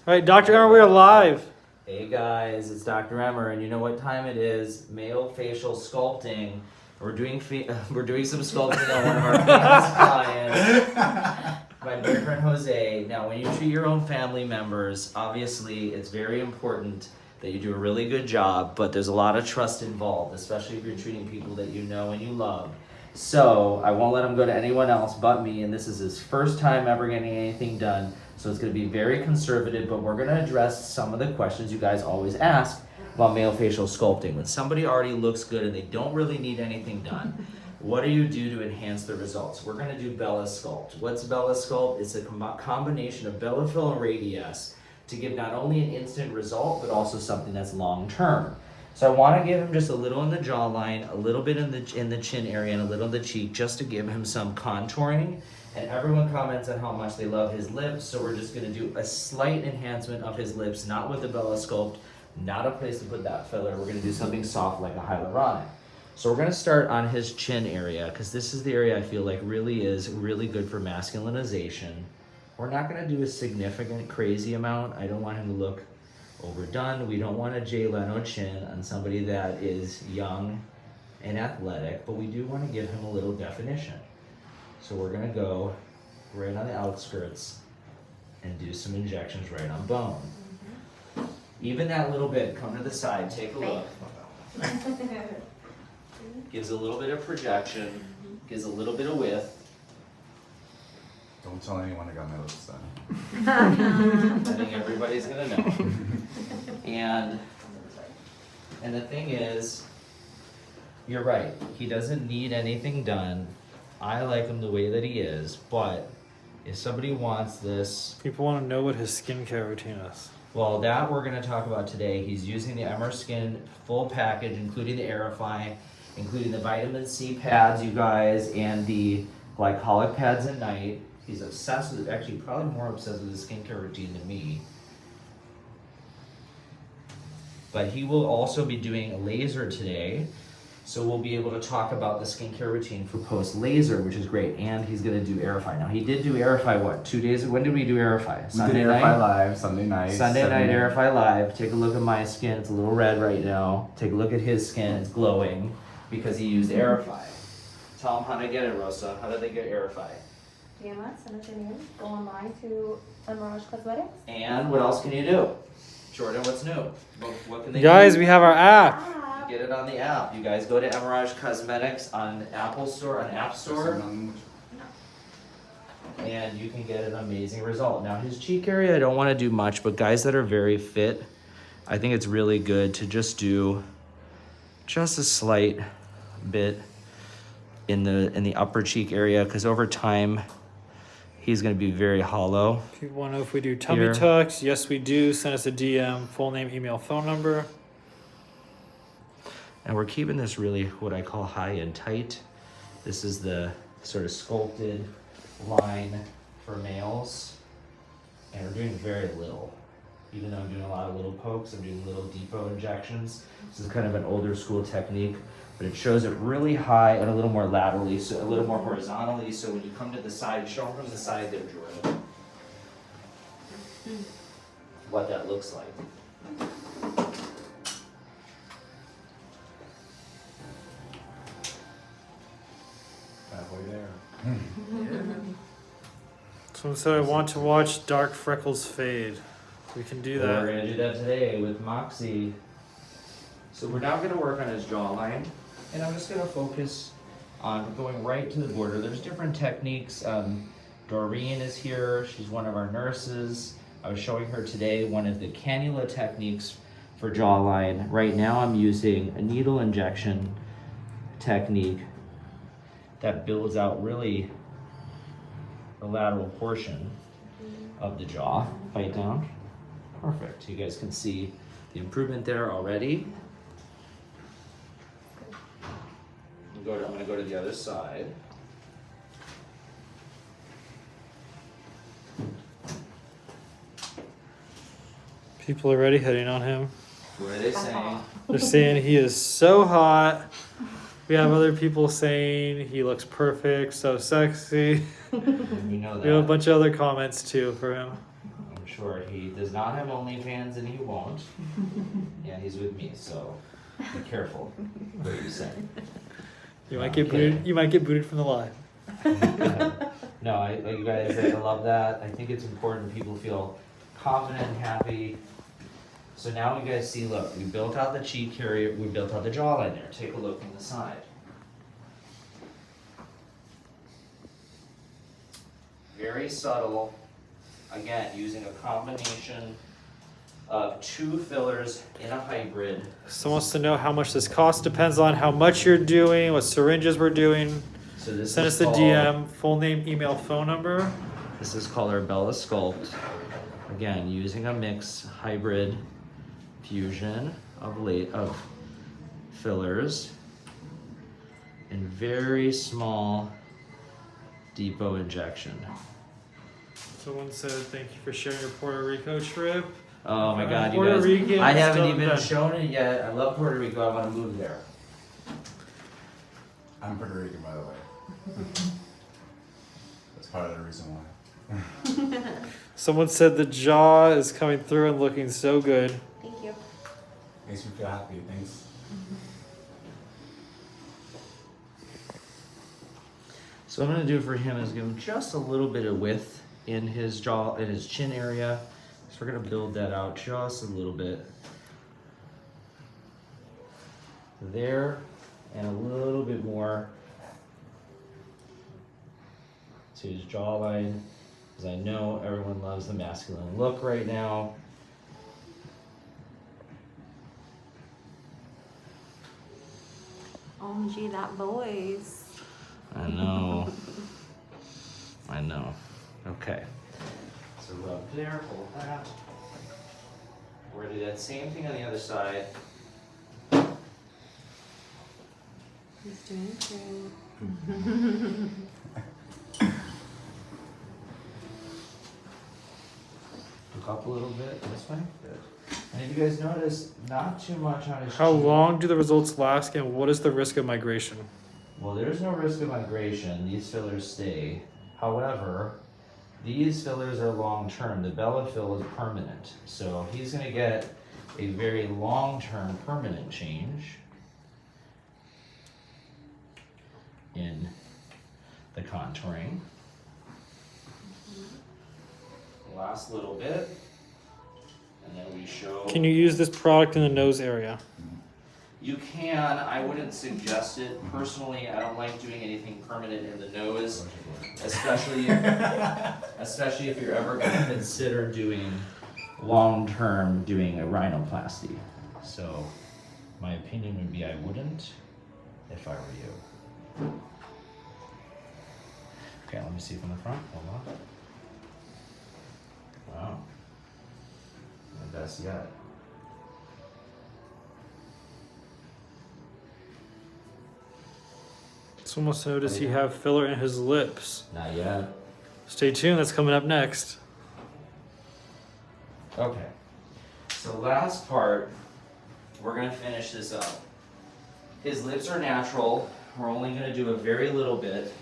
All right, Dr. Emer, we are live. Hey guys, it's Dr. Emer, and you know what time it is? Male facial sculpting. We're doing some sculpting on one of our famous clients, my dear friend Jose. Now, when you treat your own family members, obviously it's very important that you do a really good job, but there's a lot of trust involved, especially if you're treating people that you know and you love. So I won't let him go to anyone else but me, and this is his first time ever getting anything done. So it's going to be very conservative, but we're going to address some of the questions you guys always ask about male facial sculpting. When somebody already looks good and they don't really need anything done, what do you do to enhance the results? We're going to do BELLASCULPT. What's BELLASCULPT? It's a combination of Bellafill and Radiesse to give not only an instant result, but also something that's long-term. So I want to give him just a little in the jawline, a little bit in the chin area, and a little in the cheek, just to give him some contouring. And everyone comments on how much they love his lips, so we're just going to do a slight enhancement of his lips, not with the BELLASCULPT, not a place to put that filler. We're going to do something soft like a hyaluronic. So we're going to start on his chin area, because this is the area I feel like really is really good for masculinization. We're not going to do a significant, crazy amount. I don't want him to look overdone. We don't want a Jay Leno chin on somebody that is young and athletic, but we do want to give him a little definition. So we're gonna go right on the outskirts and do some injections right on bone. Even that little bit, come to the side, take a look. Gives a little bit of projection, gives a little bit of width. Don't tell anyone I got my lips done. I think everybody's gonna know. And the thing is, you're right, he doesn't need anything done. I like him the way that he is, but if somebody wants this... People want to know what his skincare routine is. Well, that we're going to talk about today. He's using the Emer Skin full package, including the Aerify, including the vitamin C pads, you guys, and the glycolic pads at night. He's obsessed with it, actually probably more obsessed with his skincare routine than me. But he will also be doing a laser today. So we'll be able to talk about the skincare routine for post-laser, which is great. And he's going to do Aerify. Now, he did do Aerify, what, 2 days ago? When did we do Aerify? Sunday night? Aerify Live, Sunday night. Sunday night, Aerify Live. Take a look at my skin. It's a little red right now. Take a look at his skin. It's glowing because he used Aerify. Tell him how to get it, Rosa. How did they get Aerify? DMS, send us your name. Go online to Cosmetic. And what else can you do? Jordan, what's new? What can they Guys, do? we have our app. Get it on the app. You guys go to Emerage Cosmetics on Apple Store, on App Store, and you can get an amazing result. Now his cheek area, I don't want to do much, but guys that are very fit, I think it's really good to just do just a slight bit in the upper cheek area, because over time he's going to be very hollow. People want to know if we do tummy tucks. Yes, we do. Send us a DM, full name, email, phone number. And we're keeping this really what I call high and tight. This is the sort of sculpted line for males. And we're doing very little. Even though I'm doing a lot of little pokes, I'm doing little depot injections. This is kind of an older school technique, but it shows it really high and a little more laterally, so a little more horizontally. So when you come to the side, show them from the side there, Jordan, what that looks like. Someone said I want to watch dark freckles fade. We can do that. We're gonna do that today with Moxie. So we're now gonna work on his jawline, and I'm just gonna focus on going right to the border. There's different techniques. Doreen is here. She's one of our nurses. I was showing her today one of the cannula techniques for jawline. Right now I'm using a needle injection technique that builds out really the lateral portion of the jaw. Bite down. Perfect. You guys can see the improvement there already. I'm going to go to the other side. People are already hitting on him. What are they saying? They're saying he is so hot. We have other people saying he looks perfect, so sexy. You know that. We have a bunch of other comments too for him. I'm sure he does not have OnlyFans and he won't. Yeah, he's with me, so be careful what you say. You might get booted. You might get booted from the live. No, you guys, I love that. I think it's important people feel confident and happy. So now you guys see, look, we built out the cheek area, we built out the jawline there. Take a look from the side. Very subtle. Again, using a combination of 2 fillers in a hybrid. Someone wants to know how much this costs. Depends on how much you're doing, what syringes we're doing. So this Send is us the called, DM, full name, email, phone number. This is called our BELLASCULPT. Again, using a mix hybrid fusion of fillers and very small depot injection. Someone said thank you for sharing your Puerto Rico trip. Oh my God, you Puerto guys! Rican I haven't stuff even done. shown it yet. I love Puerto Rico. I want to move there. I'm Puerto Rican, by the way. That's part of the reason why. Someone said the jaw is coming through and looking so good. Thank you. Makes me feel happy. Thanks. So what I'm going to do for him is give him just a little bit of width in his jaw, in his chin area. So we're going to build that out just a little bit. There, and a little bit more to his jawline, because I know everyone loves the masculine look right now. OMG, that voice. I know. I know. Okay. So rub there, hold that. We're gonna do that same thing on the other side. He's doing great. Look up a little bit this way. Good. And if you guys notice, not too much on his How cheek. long do the results last, and what is the risk of migration? Well, there's no risk of migration. These fillers stay. However, these fillers are long term. The Bella fill is permanent. So he's going to get a very long term permanent change in the contouring. Last little bit. And then we show. Can you use this product in the nose area? You can. I wouldn't suggest it. Personally, I don't like doing anything permanent in the nose, especially if you're ever going to consider doing long-term doing a rhinoplasty. So my opinion would be I wouldn't if I were you. Okay, let me see from the front. Hold on. Wow. My best yet. Someone wants to know, does he have filler in his lips? Not yet. Stay tuned, that's coming up next. Okay. So last part, we're gonna finish this up. His lips are natural. We're only gonna do a very little bit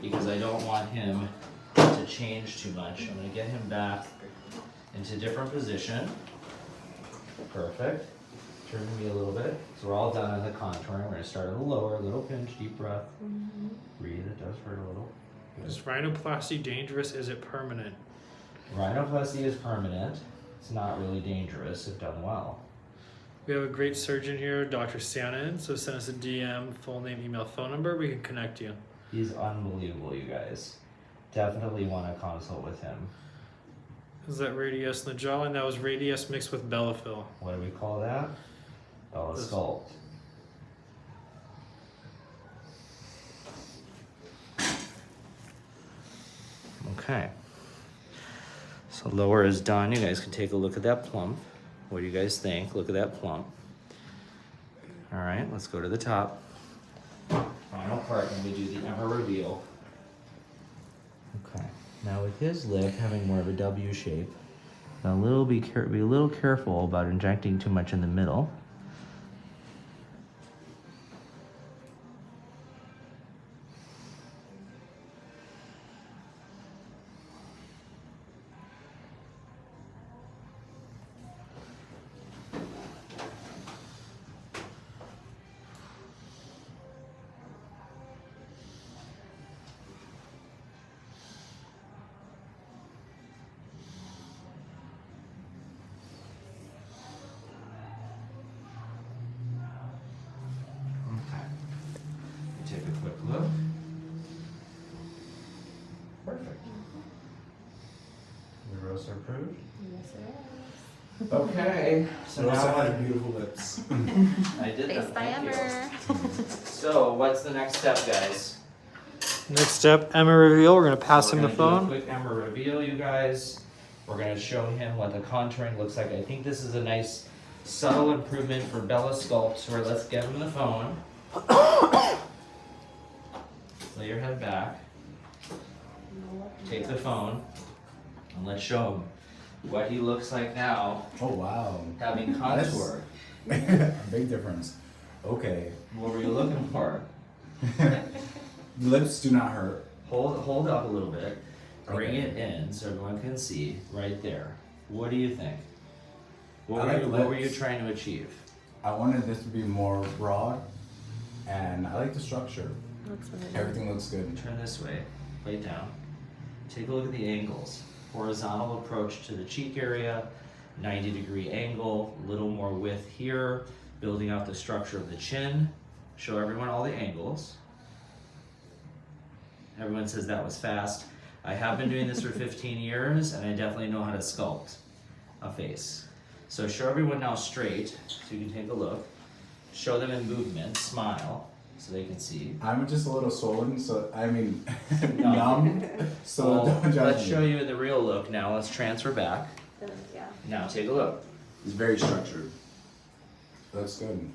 because I don't want him to change too much. I'm gonna get him back into a different position. Perfect. Turn me a little bit. So we're all done on the contouring. We're gonna start a little lower, a little pinch, deep breath. Breathe, it does hurt a little. Good. Is rhinoplasty dangerous? Is it permanent? Rhinoplasty is permanent. It's not really dangerous if done well. We have a great surgeon here, Dr. Sanin, so send us a DM, full name, email, phone number, we can connect you. He's unbelievable, you guys. Definitely want to consult with him. Is that radius in the jawline? That was radius mixed with Bellafill. What do we call that? BELLASCULPT. Okay. So lower is done. You guys can take a look at that plump. What do you guys think? Look at that plump. All right, let's go to the top. Final part when we do the Emer reveal. Okay. Now with his lip having more of a W shape, be a little careful about injecting too much in the middle. are approved. Yes, it is. Okay, so Rosa now has beautiful lips. I did Face that. by Thank you. Emer. So, what's the next step, guys? Next step, Emer reveal. We're gonna pass So him we're the gonna phone. do a quick Emer reveal, you guys. We're gonna show him what the contouring looks like. I think this is a nice subtle improvement for BELLASCULPT. So let's get him the phone. Lay your head back. Take the phone and let's show him what he looks like now, Oh wow. having contour. A big difference. Okay. What were you looking for? Lips do not hurt. Hold up a little bit. Bring Okay. it in so everyone can see right there. What do you think? What, I were, like you, what were you lips. trying to achieve? I wanted this to be more broad, and I like the structure. Looks really good. Everything looks good. Turn this way. Lay down. Take a look at the angles. Horizontal approach to the cheek area, 90-degree angle, a little more width here, building out the structure of the chin. Show everyone all the angles. Everyone says that was fast. I have been doing this for 15 years, and I definitely know how to sculpt a face. So show everyone now straight, so you can take a look. Show them in movement, smile, so they can see. I'm just a little swollen, so I mean, No. numb. So Well, don't judge let's me. show you in the real look now. Let's transfer back. Yeah. Now take a look. It's very structured. Looks good.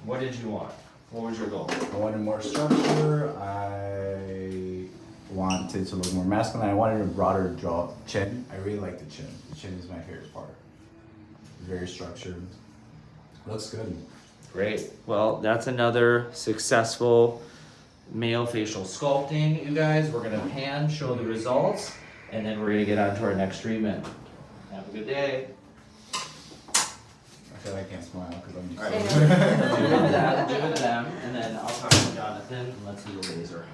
What did you want? What was your goal? I wanted more structure. I wanted to look more masculine. I wanted a broader jaw, chin. I really like the chin. The chin is my favorite part. It's very structured. Looks good. Great. Well, that's another successful male facial sculpting, you guys. We're gonna pan, show the results, and then we're gonna get on to our next treatment. Have a good day. I feel like I can't smile because I'm just. All right. Do it to them, and then I'll talk to Jonathan, and let's do the laser.